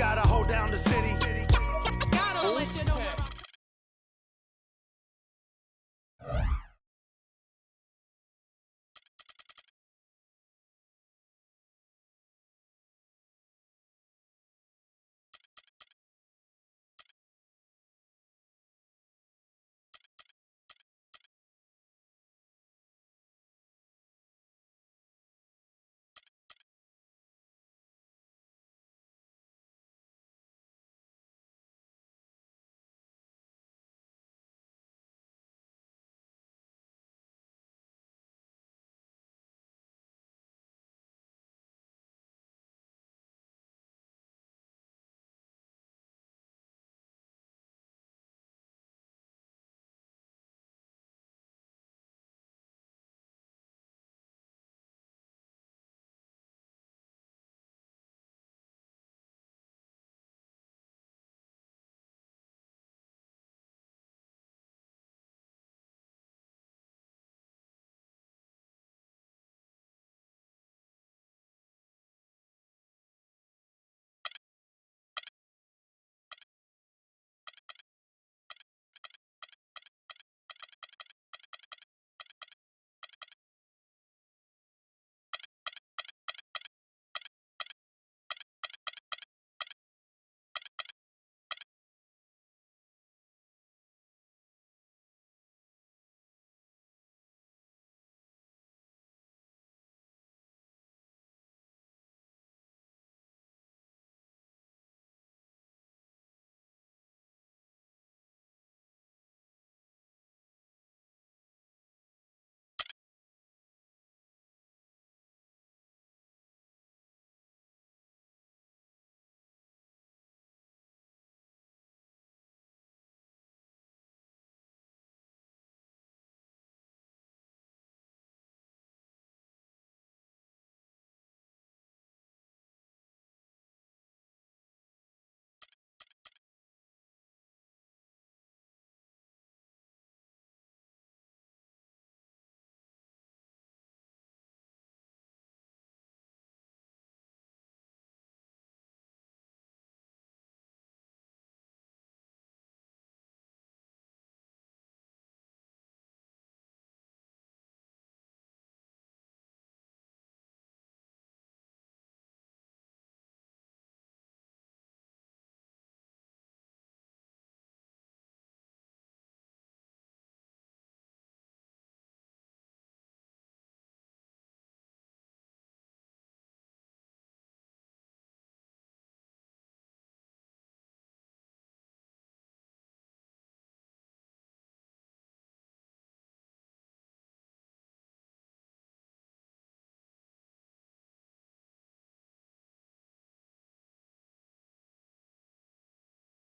gotta hold down the city. Gotta let you know what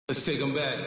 Let's take them back.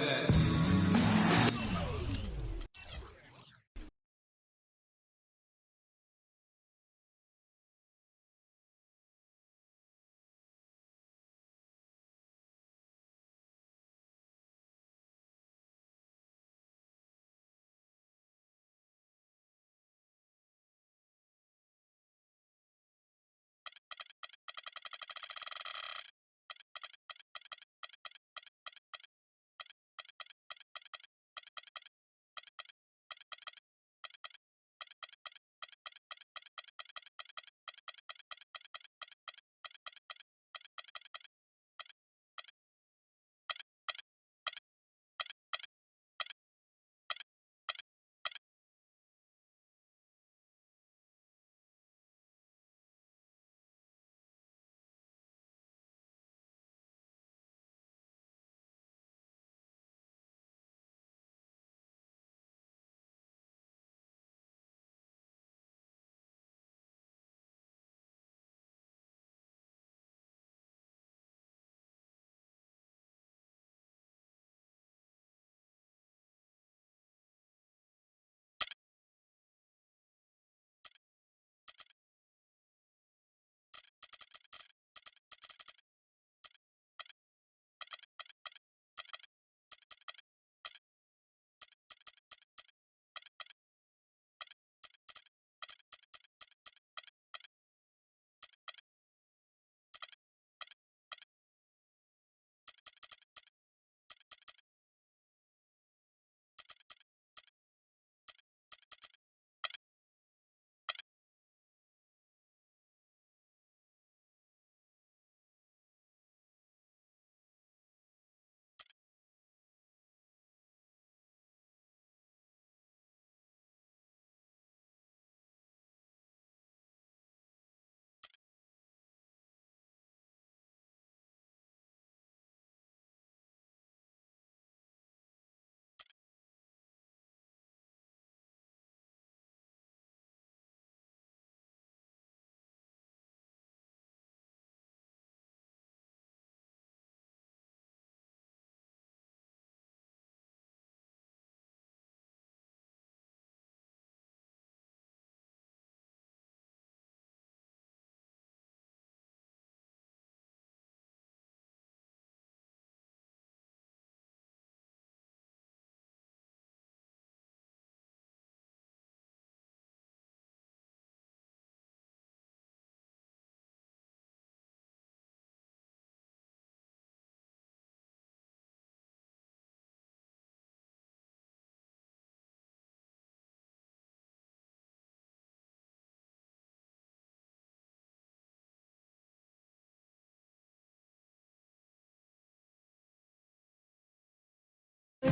We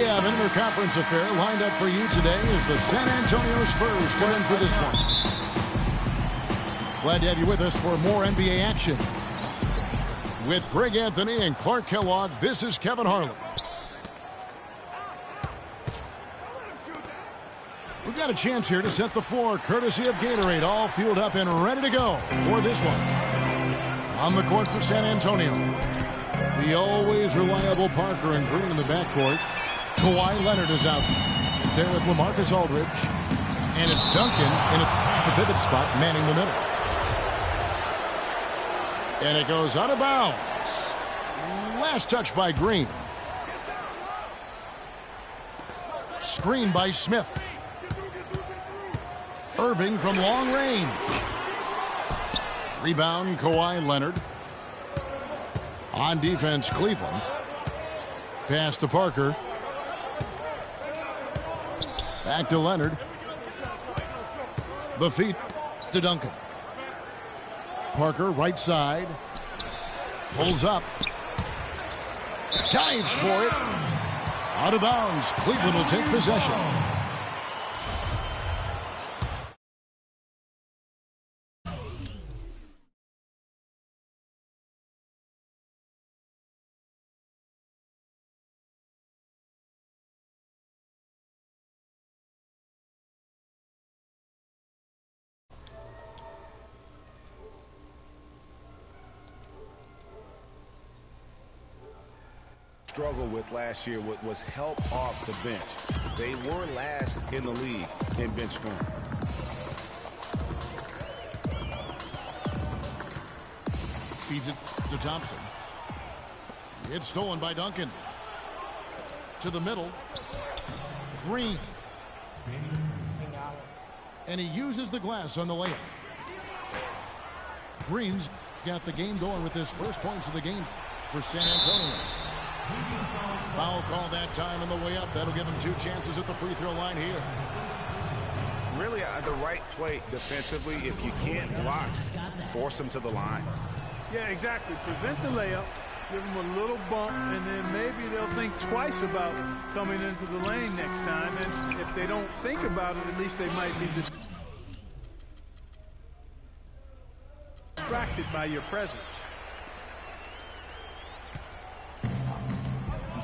have an interconference affair lined up for you today as the San Antonio Spurs come in for this one. Glad to have you with us for more NBA action. With Greg Anthony and Clark Kellogg, this is Kevin Harlan. We've got a chance here to set the floor, courtesy of Gatorade, all fueled up and ready to go for this one. On the court for San Antonio, the always reliable Parker and Green in the backcourt. Kawhi Leonard is out there with LaMarcus Aldridge. And it's Duncan in the pivot spot, manning the middle. And it goes out of bounds. Last touch by Green. Screen by Smith. Irving from long range. Rebound, Kawhi Leonard. On defense, Cleveland. Pass to Parker. Back to Leonard. The feet to Duncan. Parker, right side. Pulls up. Dives for it. Out of bounds. Cleveland will take possession. Struggled with last year was help off the bench. They were last in the league in bench scoring. Feeds it to Thompson. It's stolen by Duncan. To the middle. Green. And he uses the glass on the layup. Green's got the game going with his first points of the game for San Antonio. Foul call that time on the way up. That'll give him 2 chances at the free throw line here. Really the right play defensively. If you can't block, force him to the line. Yeah, exactly. Prevent the layup, give them a little bump, and then maybe they'll think twice about coming into the lane next time. And if they don't think about it, at least they might be distracted by your presence.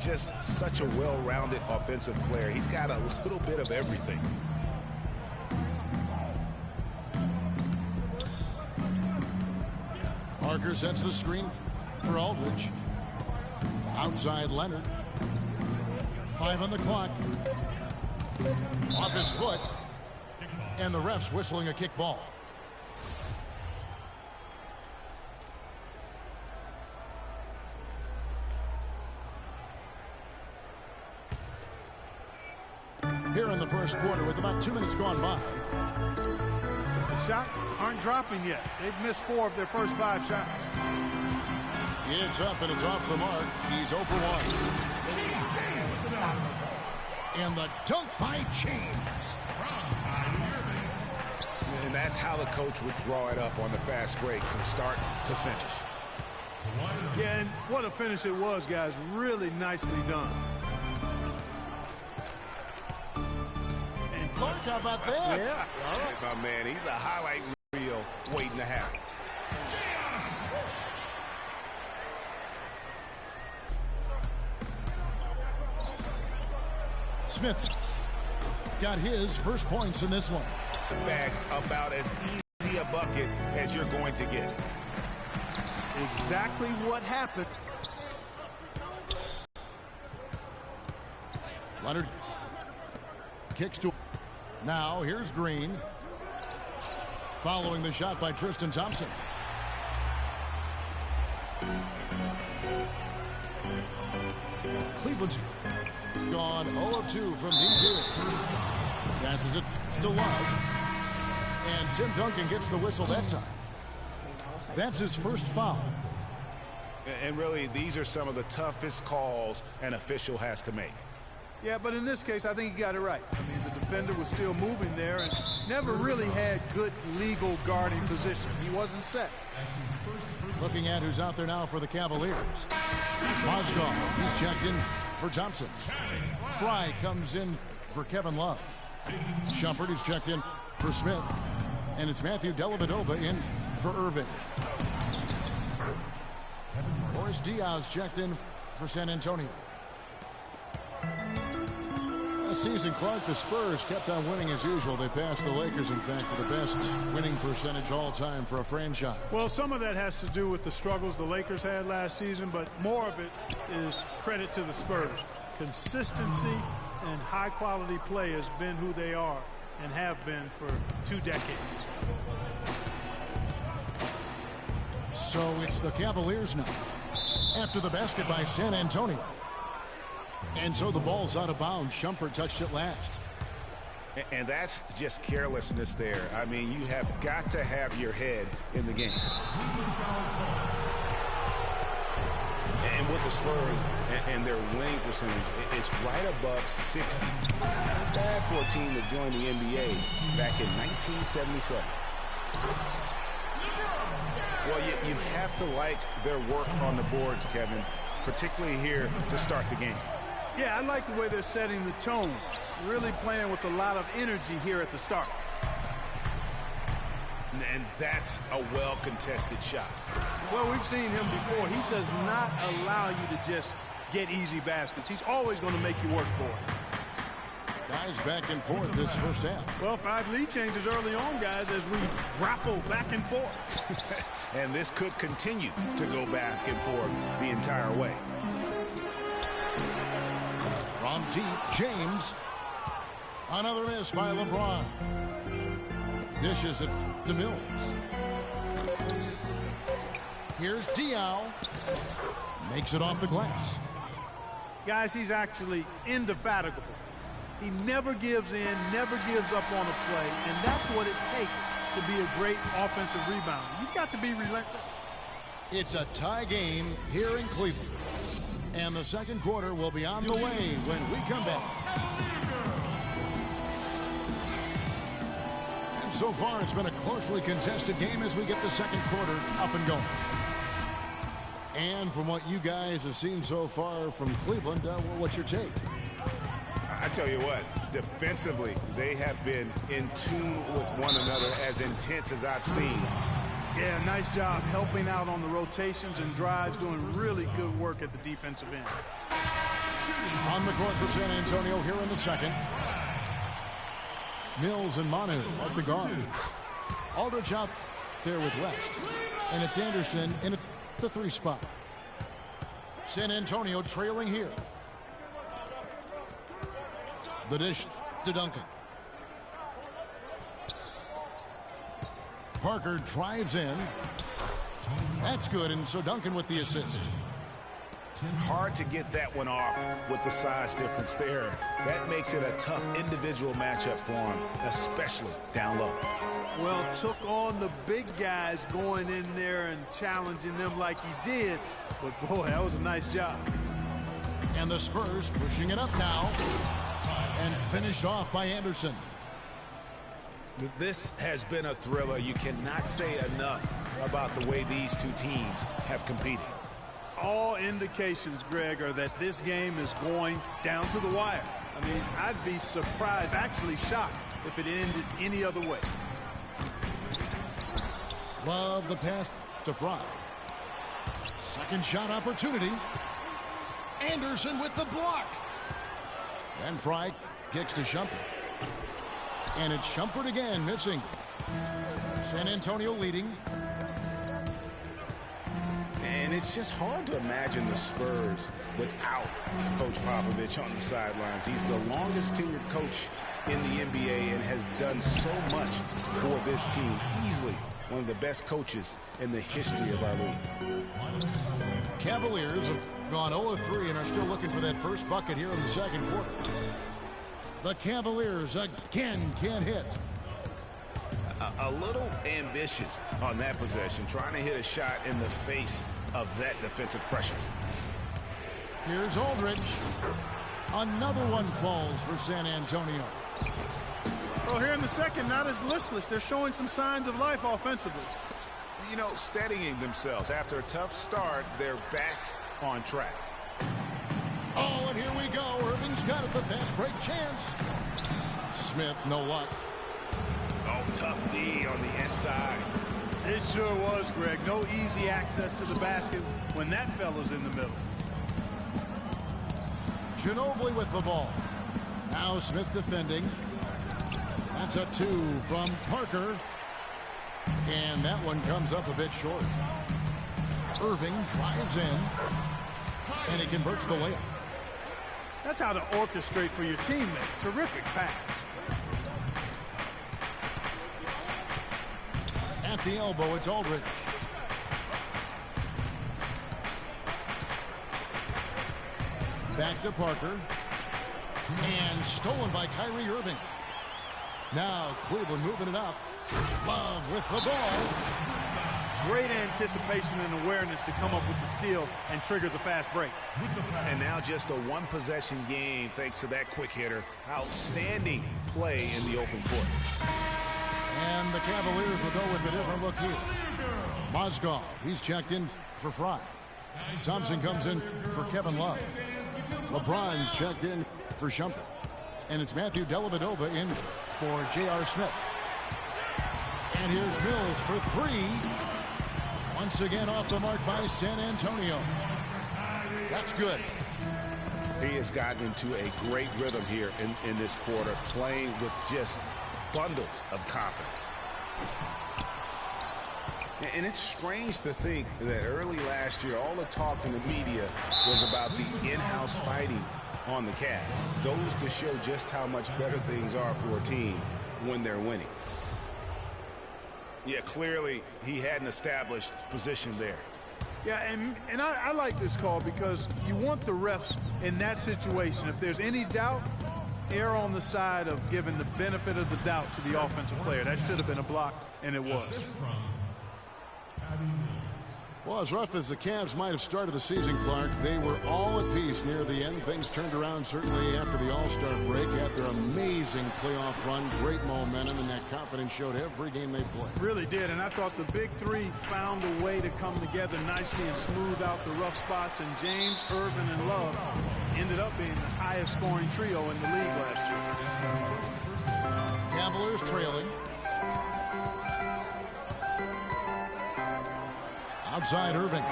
Just such a well-rounded offensive player. He's got a little bit of everything. Parker sets the screen for Aldridge. Outside Leonard. 5 on the clock. Off his foot. And the ref's whistling a kick ball. Here in the first quarter with about 2 minutes gone by. The shots aren't dropping yet. They've missed 4 of their first 5 shots. It's up and it's off the mark. He's 0 for 1. And the dunk by James. And that's how the coach would draw it up on the fast break from start to finish. Yeah, and what a finish it was, guys. Really nicely done. Clark, how about that? Yeah. Right, my man, he's a highlight reel waiting to happen. Smith's got his first points in this one. Back about as easy a bucket as you're going to get. Exactly what happened. Leonard kicks to. Now here's Green. Following the shot by Tristan Thompson. Cleveland's gone 0 of 2 from deep here. Passes it to Love. And Tim Duncan gets the whistle that time. That's his first foul. And really, these are some of the toughest calls an official has to make. Yeah, but in this case, I think he got it right. I mean, the defender was still moving there and never really had good legal guarding position. He wasn't set. Looking at who's out there now for the Cavaliers. Mozgov, he's checked in for Thompson. Fry comes in for Kevin Love. Shumpert is checked in for Smith. And it's Matthew Dellavedova in for Irving. Boris Diaz checked in for San Antonio. Last season, Clark, the Spurs kept on winning as usual. They passed the Lakers, in fact, for the best winning percentage all time for a franchise. Well, some of that has to do with the struggles the Lakers had last season, but more of it is credit to the Spurs. Consistency and high-quality play has been who they are and have been for 2 decades. So it's the Cavaliers now, after the basket by San Antonio. And so the ball's out of bounds. Shumpert touched it last. And that's just carelessness there. I mean, you have got to have your head in the game. And with the Spurs and their winning percentage, it's right above 60. Not bad for a team that joined the NBA back in 1977. Well, you have to like their work on the boards, Kevin, particularly here to start the game. Yeah, I like the way they're setting the tone. Really playing with a lot of energy here at the start. And that's a well-contested shot. Well, we've seen him before. He does not allow you to just get easy baskets. He's always going to make you work for it. Guys back and forth this first half. Well, 5 lead changes early on, guys, as we grapple back and forth. And this could continue to go back and forth the entire way. From deep, James. Another miss by LeBron. Dishes it to Mills. Here's Diaw. Makes it off the glass. Guys, he's actually indefatigable. He never gives in, never gives up on a play, and that's what it takes to be a great offensive rebounder. You've got to be relentless. It's a tie game here in Cleveland. And the second quarter will be on the way when we come back. And so far, it's been a closely contested game as we get the second quarter up and going. And from what you guys have seen so far from Cleveland, well, what's your take? I tell you what, defensively, they have been in tune with one another as intense as I've seen. Yeah, nice job helping out on the rotations and drives, doing really good work at the defensive end. On the court for San Antonio here in the second. Mills and Manu at the guards. Aldridge out there with West. And it's Anderson in the 3 spot. San Antonio trailing here. The dish to Duncan. Parker drives in. That's good, and so Duncan with the assist. Hard to get that one off with the size difference there. That makes it a tough individual matchup for him, especially down low. Well, took on the big guys going in there and challenging them like he did. But, boy, that was a nice job. And the Spurs pushing it up now. And finished off by Anderson. This has been a thriller. You cannot say enough about the way these two teams have competed. All indications, Greg, are that this game is going down to the wire. I mean, I'd be surprised, actually shocked, if it ended any other way. Love the pass to Fry. Second shot opportunity. Anderson with the block. And Fry kicks to Shumpert. And it's Shumpert again, missing. San Antonio leading. And it's just hard to imagine the Spurs without Coach Popovich on the sidelines. He's the longest tenured coach in the NBA and has done so much for this team. Easily one of the best coaches in the history of our league. Cavaliers have gone 0-3 and are still looking for that first bucket here in the second quarter. The Cavaliers again can't hit. A little ambitious on that possession, trying to hit a shot in the face of that defensive pressure. Here's Aldridge. Another one falls for San Antonio. Well, here in the second, not as listless. They're showing some signs of life offensively. You know, steadying themselves. After a tough start, they're back on track. Oh, and here we go. Irving's got it, the fast break chance. Smith, no luck. Oh, tough D on the inside. It sure was, Greg. No easy access to the basket when that fella's in the middle. Ginobili with the ball. Now Smith defending. That's a 2 from Parker. And that one comes up a bit short. Irving drives in. And he converts the layup. That's how to orchestrate for your teammate. Terrific pass. At the elbow, it's Aldridge. Back to Parker. And stolen by Kyrie Irving. Now Cleveland moving it up. Love with the ball. Great anticipation and awareness to come up with the steal and trigger the fast break. And now just a one-possession game thanks to that quick hitter. Outstanding play in the open court. And the Cavaliers will go with a different look here. Mozgov, he's checked in for Fry. Thompson comes in for Kevin Love. LeBron's checked in for Shumpert. And it's Matthew Dellavedova in for J.R. Smith. And here's Mills for 3. Once again off the mark by San Antonio. That's good. He has gotten into a great rhythm here in this quarter, playing with just bundles of confidence. And it's strange to think that early last year, all the talk in the media was about the in-house fighting on the Cavs. Goes to show just how much better things are for a team when they're winning. Yeah, clearly he had an established position there. Yeah, and I like this call because you want the refs in that situation. If there's any doubt, err on the side of giving the benefit of the doubt to the offensive player. That should have been a block, and it was. Well, as rough as the Cavs might have started the season, Clark, they were all at peace near the end. Things turned around certainly after the All-Star break. After an amazing playoff run, great momentum, and that confidence showed every game they played. Really did, and I thought the big three found a way to come together nicely and smooth out the rough spots, and James, Irvin, and Love ended up being the highest scoring trio in the league last year. Cavaliers trailing. Outside Irving.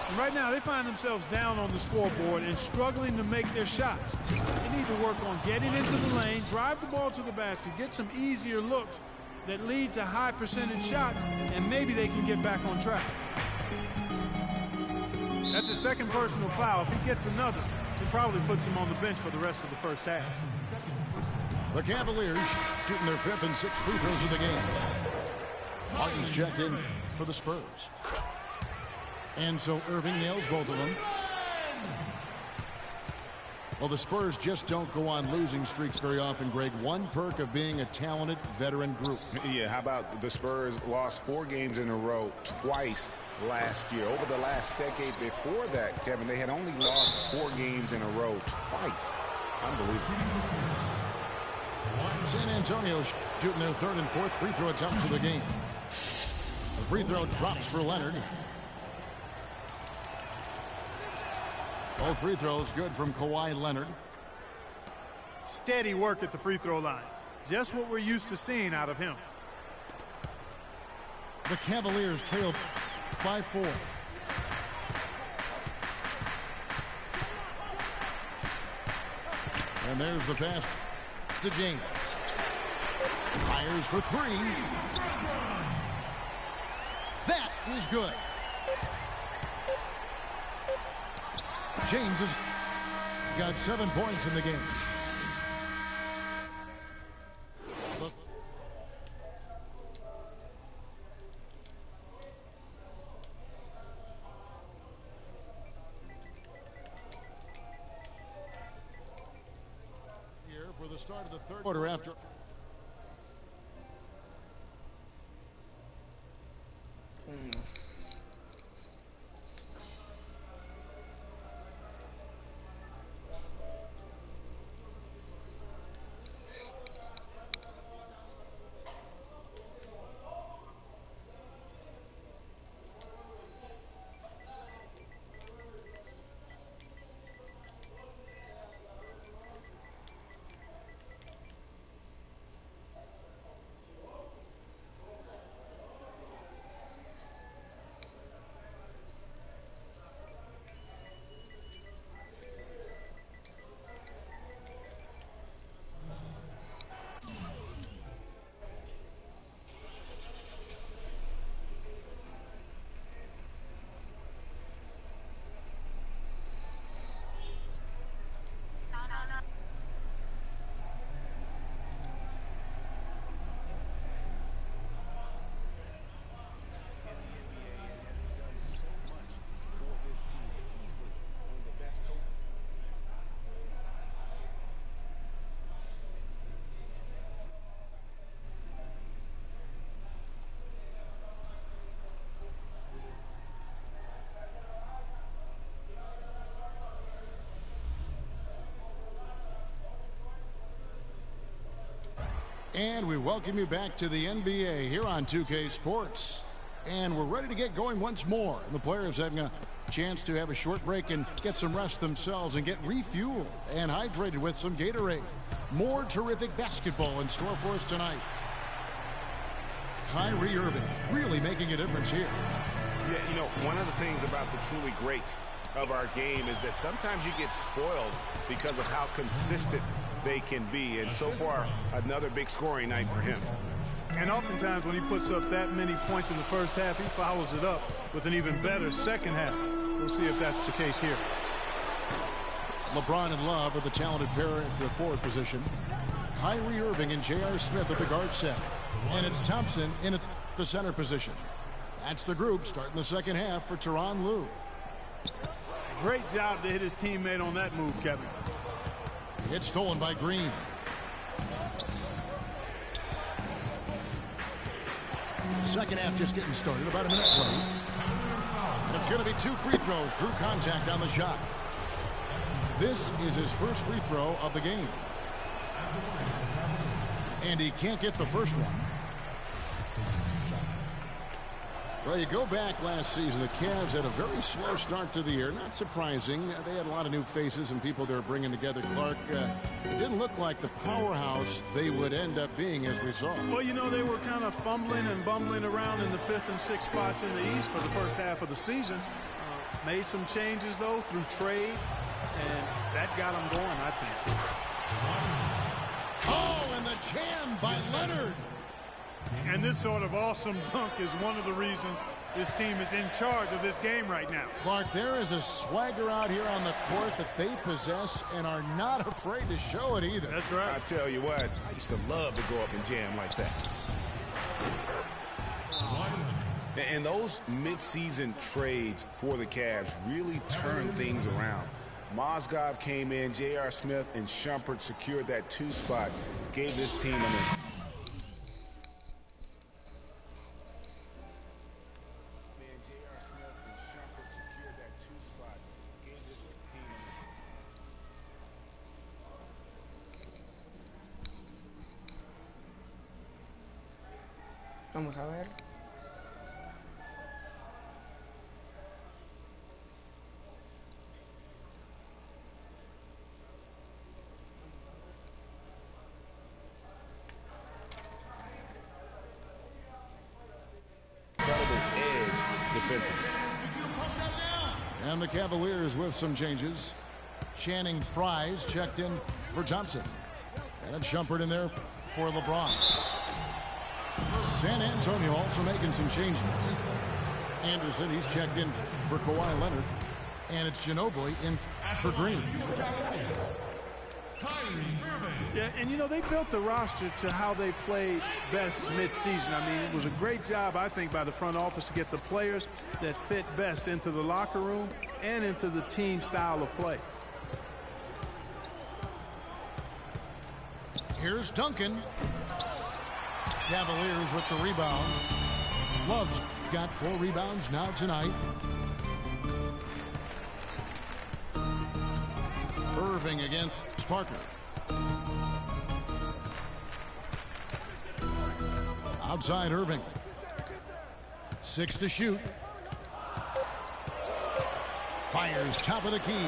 And right now, they find themselves down on the scoreboard and struggling to make their shots. They need to work on getting into the lane, drive the ball to the basket, get some easier looks that lead to high percentage shots, and maybe they can get back on track. That's his second personal foul. If he gets another, he probably puts him on the bench for the rest of the first half. The Cavaliers shooting their 5th and 6th free throws of the game. Martin's checked in for the Spurs. And so Irving nails both of them. Well, the Spurs just don't go on losing streaks very often, Greg. One perk of being a talented veteran group. Yeah, how about the Spurs lost 4 games in a row twice last year. Over the last decade before that, Kevin, they had only lost 4 games in a row twice. Unbelievable. San Antonio shooting their 3rd and 4th free throw attempts of the game. The free throw drops for Leonard. Both free throws good from Kawhi Leonard. Steady work at the free throw line. Just what we're used to seeing out of him. The Cavaliers trail by 4. And there's the pass to James. Fires for 3. That is good. James has got 7 points in the game. Here for the start of the 3rd quarter after. And we welcome you back to the NBA here on 2K Sports. And we're ready to get going once more. And the players having a chance to have a short break and get some rest themselves and get refueled and hydrated with some Gatorade. More terrific basketball in store for us tonight. Kyrie Irving really making a difference here. Yeah, you know, one of the things about the truly greats of our game is that sometimes you get spoiled because of how consistent they can be. And so far, another big scoring night for him. And oftentimes when he puts up that many points in the first half, he follows it up with an even better second half. We'll see if that's the case here. LeBron and Love are the talented pair at the forward position. Kyrie Irving and J.R. Smith at the guard set. And it's Thompson in the center position. That's the group starting the second half for Tyronn Lue. Great job to hit his teammate on that move, Kevin. It's stolen by Green. Second half just getting started, about a minute late. And it's going to be 2 free throws. Drew contact on the shot. This is his first free throw of the game. And he can't get the first one. Well, you go back last season, the Cavs had a very slow start to the year. Not surprising. They had a lot of new faces and people they were bringing together. Clark, it didn't look like the powerhouse they would end up being, as we saw. Well, you know, they were kind of fumbling and bumbling around in the 5th and 6th spots in the East for the first half of the season. Made some changes, though, through trade, and that got them going, I think. Oh, and the jam by Leonard. And this sort of awesome dunk is one of the reasons this team is in charge of this game right now. Clark, there is a swagger out here on the court that they possess and are not afraid to show it either. That's right. I tell you what, I used to love to go up and jam like that. And those mid-season trades for the Cavs really turned things around. Mozgov came in, J.R. Smith and Shumpert secured that 2 spot, gave this team an edge. Vamos a ver. And the Cavaliers with some changes. Channing Frye's checked in for Thompson. And Shumpert in there for LeBron. San Antonio also making some changes. Anderson, he's checked in for Kawhi Leonard. And it's Ginobili in for Green. Yeah, and you know, they built the roster to how they played best mid-season. I mean, it was a great job, I think, by the front office to get the players that fit best into the locker room and into the team style of play. Here's Duncan. Cavaliers with the rebound. Love's got 4 rebounds now tonight. Irving against Parker. Outside Irving. 6 to shoot. Fires top of the key.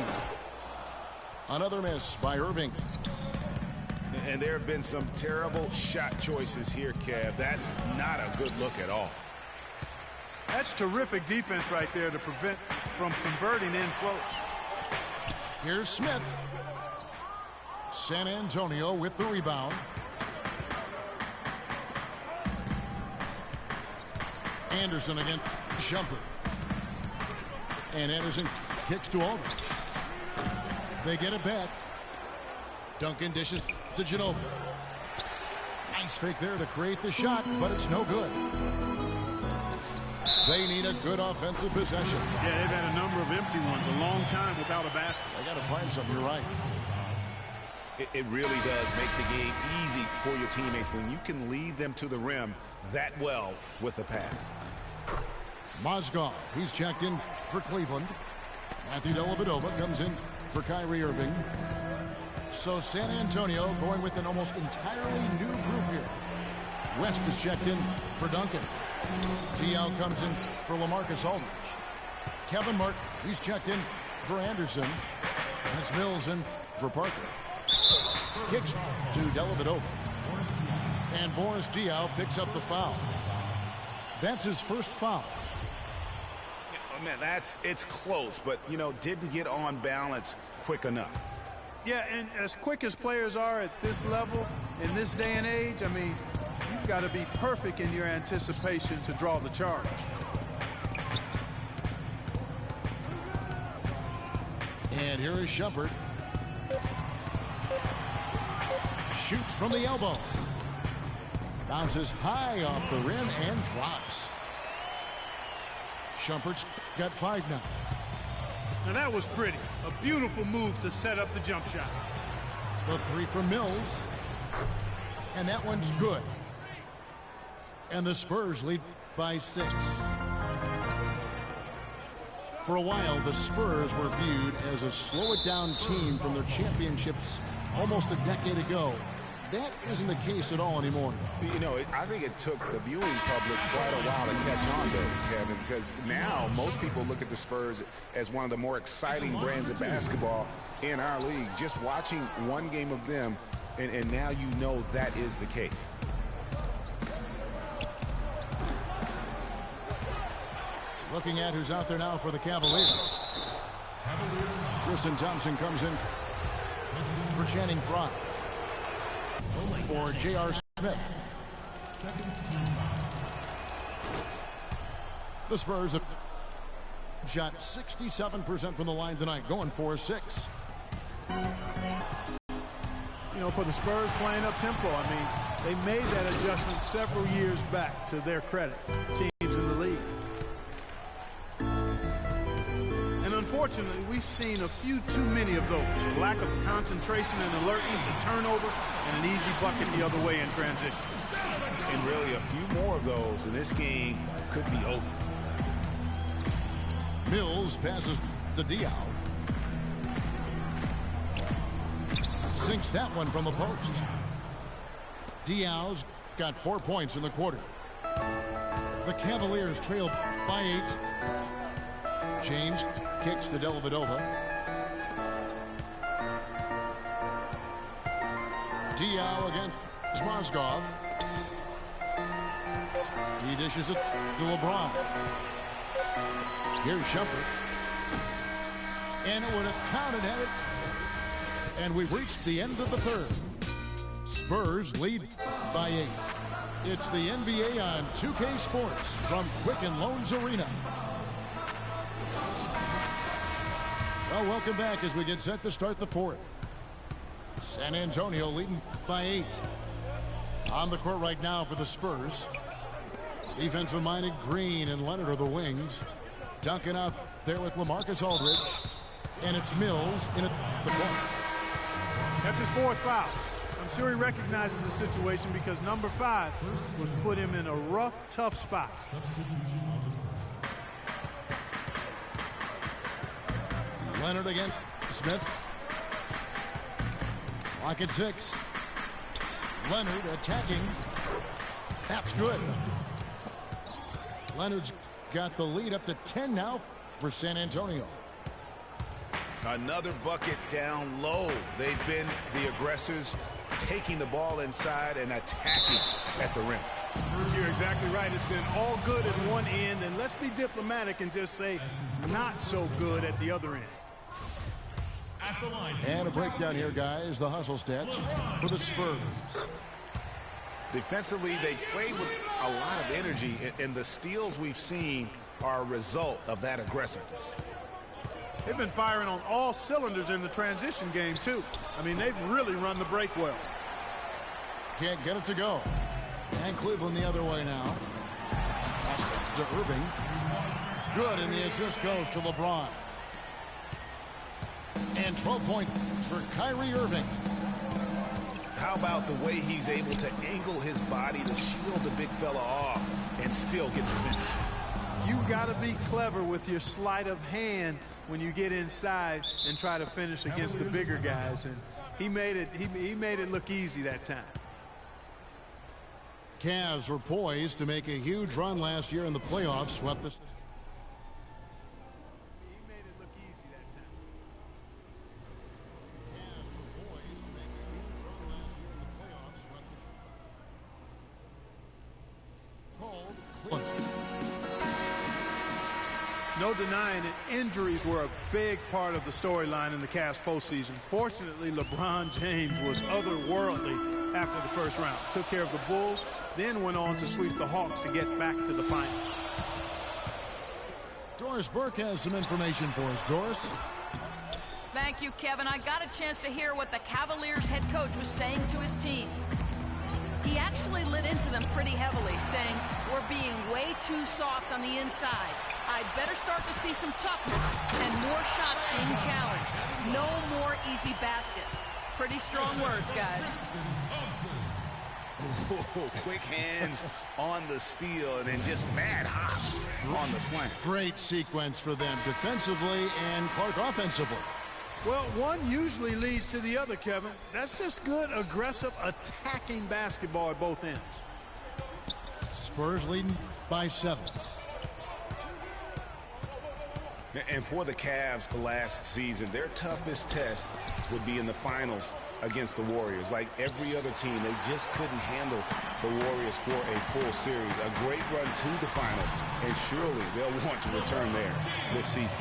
Another miss by Irving. And there have been some terrible shot choices here, Kev. That's not a good look at all. That's terrific defense right there to prevent from converting in close. Here's Smith. San Antonio with the rebound. Anderson against Shumpert. And Anderson kicks to Aldridge. They get it back. Duncan dishes to Ginobili. Nice fake there to create the shot, but it's no good. They need a good offensive possession. Yeah, they've had a number of empty ones, a long time without a basket. They got to find something. You're right. It really does make the game easy for your teammates when you can lead them to the rim that well with a pass. Mozgov, he's checked in for Cleveland. Matthew Dellavedova comes in for Kyrie Irving. So San Antonio going with an almost entirely new group here. West is checked in for Duncan. Diao comes in for LaMarcus Aldridge. Kevin Martin, he's checked in for Anderson. And it's Mills in for Parker. Kicks to Dellavedova. And Boris Diaw picks up the foul. That's his first foul. Oh, man, it's close, but, you know, didn't get on balance quick enough. Yeah, and as quick as players are at this level, in this day and age, I mean, you've got to be perfect in your anticipation to draw the charge. And here is Shumpert. Shoots from the elbow. Bounces high off the rim and drops. Shumpert's got 5 now. Now that was pretty. A beautiful move to set up the jump shot. The 3 from Mills. And that one's good. And the Spurs lead by 6. For a while, the Spurs were viewed as a slow-it-down team from their championships almost a decade ago. That isn't the case at all anymore. You know, I think it took the viewing public quite a while to catch on, though, Kevin, because now most people look at the Spurs as one of the more exciting brands of basketball in our league. Just watching one game of them, and now you know that is the case. Looking at who's out there now for the Cavaliers. Tristan Thompson comes in for Channing Frye. For J.R. Smith. The Spurs have shot 67% from the line tonight, going for a 6. You know, for the Spurs playing up tempo, I mean, they made that adjustment several years back, to their credit, teams in the league. And unfortunately, we've seen a few too many of those. A lack of concentration and alertness, a turnover, and an easy bucket the other way in transition. And really a few more of those, and this game could be over. Mills passes to Diaw. Sinks that one from the post. Diaw's got 4 points in the quarter. The Cavaliers trail by 8. James kicks to Dellavedova. Diaw against Mozgov. He dishes it to LeBron. Here's Shumpert. And it would have counted had it. And we've reached the end of the third. Spurs lead by 8. It's the NBA on 2K Sports from Quicken Loans Arena. Well, welcome back as we get set to start the fourth. San Antonio leading by 8. On the court right now for the Spurs. Defensive-minded Green and Leonard are the wings. Duncan out there with LaMarcus Aldridge. And it's Mills in at the point. That's his 4th foul. I'm sure he recognizes the situation because number 5 was put him in a rough, tough spot. Leonard again. Smith. Lock at 6. Leonard attacking. That's good. Leonard's got the lead up to 10 now for San Antonio. Another bucket down low. They've been the aggressors, taking the ball inside and attacking at the rim. You're exactly right. It's been all good at one end, and let's be diplomatic and just say not so good at the other end. And a breakdown here, guys. The hustle stats for the Spurs. Defensively, they played with a lot of energy, and the steals we've seen are a result of that aggressiveness. They've been firing on all cylinders in the transition game, too. I mean, they've really run the break well. Can't get it to go. And Cleveland the other way now. Pass to Irving. Good, and the assist goes to LeBron. And 12 points for Kyrie Irving. How about the way he's able to angle his body to shield the big fella off and still get the finish? You've got to be clever with your sleight of hand when you get inside and try to finish against the bigger guys. And he made it look easy that time. Cavs were poised to make a huge run last year in the playoffs, swept the... He made it look easy that time. Cavs were poised to make a huge run last year in the playoffs, swept the... No denying it, injuries were a big part of the storyline in the Cavs postseason. Fortunately, LeBron James was otherworldly after the first round. Took care of the Bulls, then went on to sweep the Hawks to get back to the finals. Doris Burke has some information for us. Doris? Thank you, Kevin. I got a chance to hear what the Cavaliers head coach was saying to his team. He actually lit into them pretty heavily, saying, we're being way too soft on the inside. I'd better start to see some toughness and more shots being challenged. No more easy baskets. Pretty strong words, guys. Ooh, quick hands on the steal and then just mad hops on the slant. Great sequence for them defensively and Clark offensively. Well, one usually leads to the other, Kevin. That's just good, aggressive, attacking basketball at both ends. Spurs leading by 7. And for the Cavs last season, their toughest test would be in the finals against the Warriors. Like every other team, they just couldn't handle the Warriors for a full series. A great run to the final, and surely they'll want to return there this season.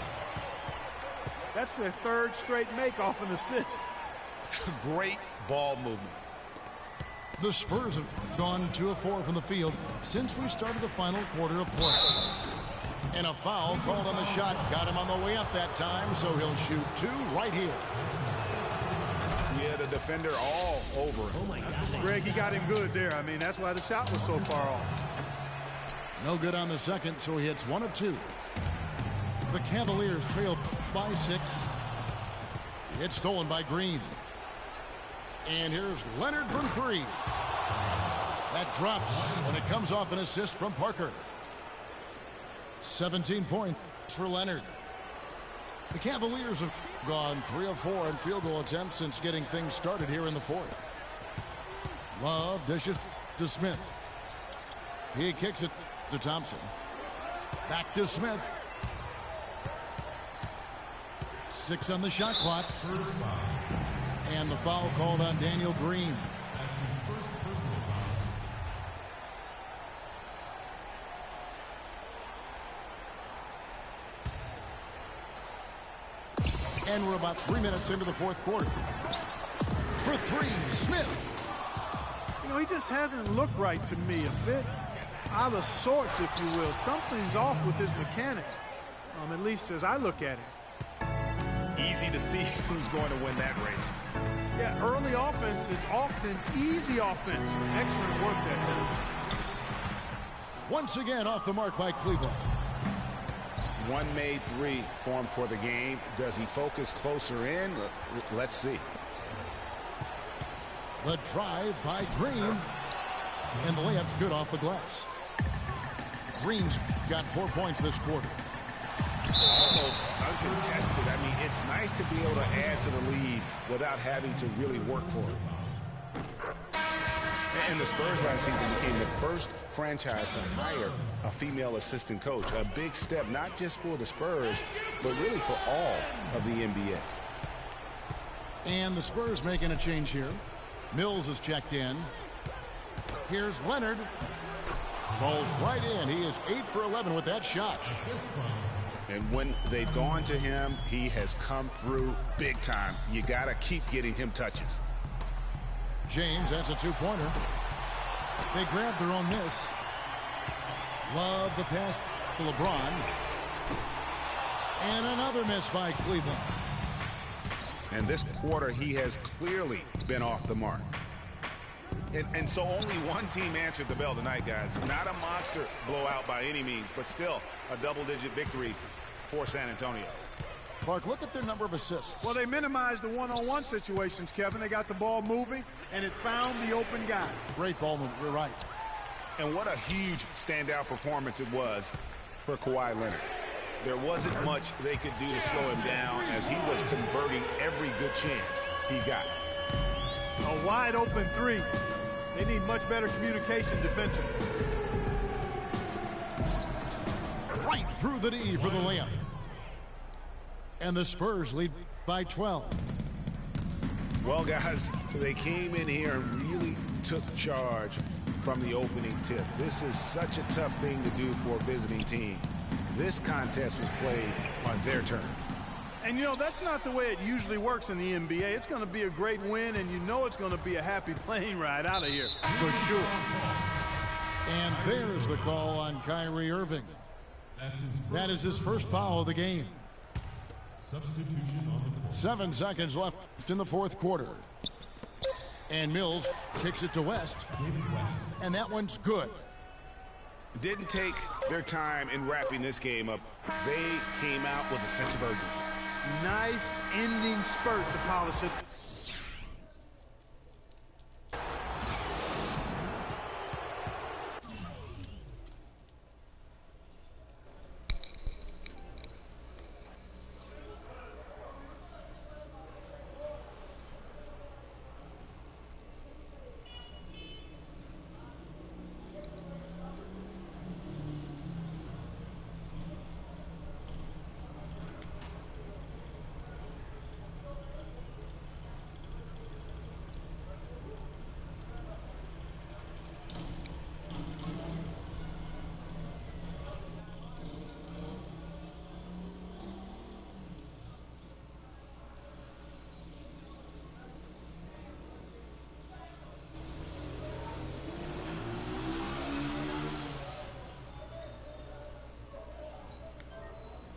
That's their third straight make off an assist. Great ball movement. The Spurs have gone 2 of 4 from the field since we started the final quarter of play. And a foul called on the shot. Got him on the way up that time, so he'll shoot 2 right here. Yeah, the defender all over him. Oh my God. Greg, he got him good there. I mean, that's why the shot was so far off. No good on the second, so he hits 1 of 2. The Cavaliers trail by 6. It's stolen by Green. And here's Leonard from 3. That drops, and it comes off an assist from Parker. 17 points for Leonard. The Cavaliers have gone 3 of 4 in field goal attempts since getting things started here in the 4th. Love dishes to Smith. He kicks it to Thompson. Back to Smith. 6 on the shot clock. And the foul called on Daniel Green. And we're about 3 minutes into the 4th quarter. For 3, Smith. You know, he just hasn't looked right to me. A bit out of sorts, if you will. Something's off with his mechanics, at least as I look at him. Easy to see who's going to win that race. Yeah, early offense is often easy offense. Excellent work that time. Once again off the mark by Cleveland. 1 made 3 formed for the game. Does he focus closer in? Let's see. The drive by Green. And the layup's good off the glass. Green's got 4 points this quarter. Almost uncontested. I mean, it's nice to be able to add to the lead without having to really work for it. And the Spurs last season became the first franchise to hire a female assistant coach. A big step, not just for the Spurs, but really for all of the NBA. And the Spurs making a change here. Mills is checked in. Here's Leonard. Falls right in. He is 8 for 11 with that shot. And when they've gone to him, he has come through big time. You got to keep getting him touches. James, that's a 2-pointer. They grabbed their own miss. Love the pass to LeBron. And another miss by Cleveland. And this quarter, he has clearly been off the mark. And so only one team answered the bell tonight, guys. Not a monster blowout by any means, but still a double-digit victory for San Antonio. Clark, look at their number of assists. Well, they minimized the one-on-one situations, Kevin. They got the ball moving, and it found the open guy. Great ball movement. You're right. And what a huge standout performance it was for Kawhi Leonard. There wasn't much they could do to slow him down as he was converting every good chance he got. A wide open 3. They need much better communication defensively. Right through the knee for the layup. And the Spurs lead by 12. Well, guys, they came in here and really took charge from the opening tip. This is such a tough thing to do for a visiting team. This contest was played on their turn. And, you know, that's not the way it usually works in the NBA. It's going to be a great win, and you know it's going to be a happy plane ride out of here, for sure. And there's the call on Kyrie Irving. That is his first foul of the game. Substitution on the court. 7 seconds left in the fourth quarter. And Mills kicks it to West. And that one's good. Didn't take their time in wrapping this game up. They came out with a sense of urgency. Nice ending spurt to polish it.